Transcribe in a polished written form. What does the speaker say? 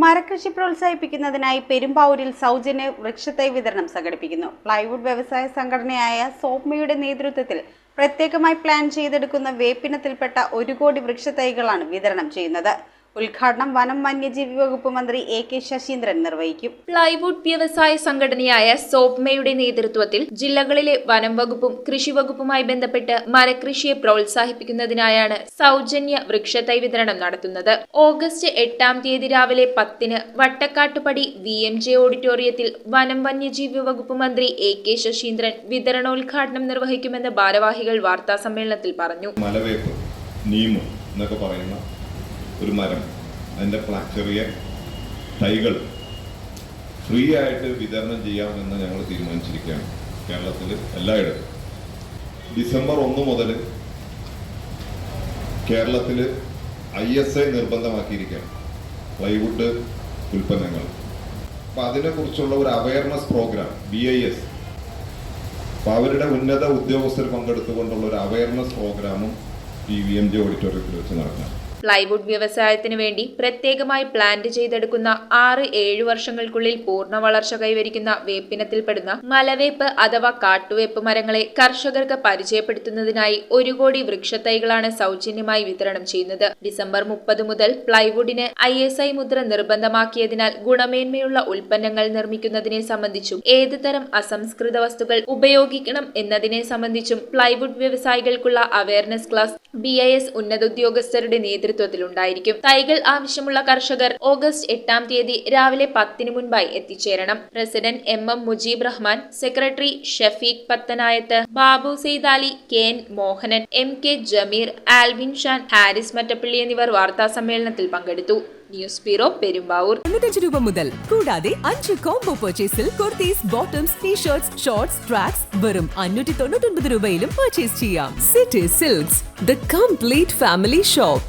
മരകൃഷി പ്രോത്സാഹിപ്പിക്കുന്നതിനായി പെരുമ്പാവൂരിൽ സൗജന്യ വൃക്ഷത്തൈ വിതരണം സംഘടിപ്പിക്കുന്നു. പ്ലൈവുഡ് വ്യവസായ സംഘടനയായ സോപ്മയുടെ നേതൃത്വത്തിൽ പ്രത്യേകമായി പ്ലാൻ ചെയ്തെടുക്കുന്ന വേപ്പിനത്തിൽപ്പെട്ട 1 കോടി വൃക്ഷത്തൈകളാണ് വിതരണം ചെയ്യുന്നത്. ഉദ്ഘാടനം വനം വന്യജീവി വകുപ്പ് മന്ത്രി AK ശശീന്ദ്രൻ നിർവഹിക്കും. പ്ലൈവുഡ് വ്യവസായ സംഘടനയായ സോപ്മയുടെ നേതൃത്വത്തിൽ ജില്ലകളിലെ വനം വകുപ്പും കൃഷി വകുപ്പുമായി ബന്ധപ്പെട്ട് മരകൃഷിയെ പ്രോത്സാഹിപ്പിക്കുന്നതിനായാണ് സൗജന്യ വൃക്ഷത്തൈ വിതരണം നടത്തുന്നത്. ഓഗസ്റ്റ് 8-ാം തീയതി രാവിലെ 10-ന് വട്ടക്കാട്ടുപടി VMJ ഓഡിറ്റോറിയത്തിൽ വനം വന്യജീവി വകുപ്പ് മന്ത്രി AK ശശീന്ദ്രൻ വിതരണോദ്ഘാടനം നിർവഹിക്കുമെന്ന് ഭാരവാഹികൾ വാർത്താസമ്മേളനത്തിൽ പറഞ്ഞു. മലവേപ്പ് നീമു എന്നൊക്കെ പറയുന്ന ഒരു മരം, അതിൻ്റെ ചെറിയ തൈകൾ ഫ്രീ ആയിട്ട് വിതരണം ചെയ്യാമെന്ന് ഞങ്ങൾ തീരുമാനിച്ചിരിക്കുകയാണ്. കേരളത്തിൽ എല്ലായിടത്തും ഡിസംബർ 1 മുതൽ കേരളത്തിൽ ISI നിർബന്ധമാക്കിയിരിക്കുകയാണ് പ്ലൈവുഡ് ഉൽപ്പന്നങ്ങൾ. അപ്പം അതിനെക്കുറിച്ചുള്ള ഒരു അവയർനെസ് പ്രോഗ്രാം BIS, അപ്പോൾ അവരുടെ ഉന്നത ഉദ്യോഗസ്ഥർ പങ്കെടുത്തുകൊണ്ടുള്ള ഒരു അവയർനെസ് പ്രോഗ്രാമും ഈ VMJ ഓഡിറ്റോറിയത്തിൽ വെച്ച് നടക്കണം. പ്ലൈവുഡ് വ്യവസായത്തിനു വേണ്ടി പ്രത്യേകമായി പ്ലാന്റ് ചെയ്തെടുക്കുന്ന 6-7 വർഷങ്ങൾക്കുള്ളിൽ പൂർണ്ണ വളർച്ച കൈവരിക്കുന്ന വേപ്പിനത്തിൽപ്പെടുന്ന മലവേപ്പ് അഥവാ കാട്ടുവേപ്പ് മരങ്ങളെ കർഷകർക്ക് പരിചയപ്പെടുത്തുന്നതിനായി 1 കോടി വൃക്ഷത്തൈകളാണ് സൗജന്യമായി വിതരണം ചെയ്യുന്നത്. ഡിസംബർ 30 മുതൽ പ്ലൈവുഡിന് ISI മുദ്ര നിർബന്ധമാക്കിയതിനാൽ ഗുണമേന്മയുള്ള ഉൽപ്പന്നങ്ങൾ നിർമ്മിക്കുന്നതിനെ സംബന്ധിച്ചും ഏത് തരം അസംസ്കൃത വസ്തുക്കൾ ഉപയോഗിക്കണം എന്നതിനെ സംബന്ധിച്ചും പ്ലൈവുഡ് വ്യവസായികൾക്കുള്ള അവയർനെസ് ക്ലാസ് BIS ഉന്നത ഉദ്യോഗസ്ഥരുടെ നേതൃത്വത്തിലുണ്ടായിരിക്കും. തൈകൾ ആവശ്യമുള്ള കർഷകർ ഓഗസ്റ്റ് 8-ാം തീയതി രാവിലെ 10-ന് മുൻപായി എത്തിച്ചേരണം. President MM Mujeeb Rahman, secretary Shafeeq Pathanayath, Babu Saithali, KN Mohanan, MK Jameer, Alvin Shan, Haris Mattappally എന്നിവർ വാർത്താസമ്മേളനത്തിൽ പങ്കെടുത്തു. News bureau, Perumbavoor. 95 രൂപ മുതൽ കൂടാതെ 5 കോംബോ പർച്ചേസിൽ kurtis, bottoms, T-shirts, shorts, tracks വെറും 599 രൂപയിലും പർച്ചേസ് ചെയ്യാം. City Silks, the complete family shop.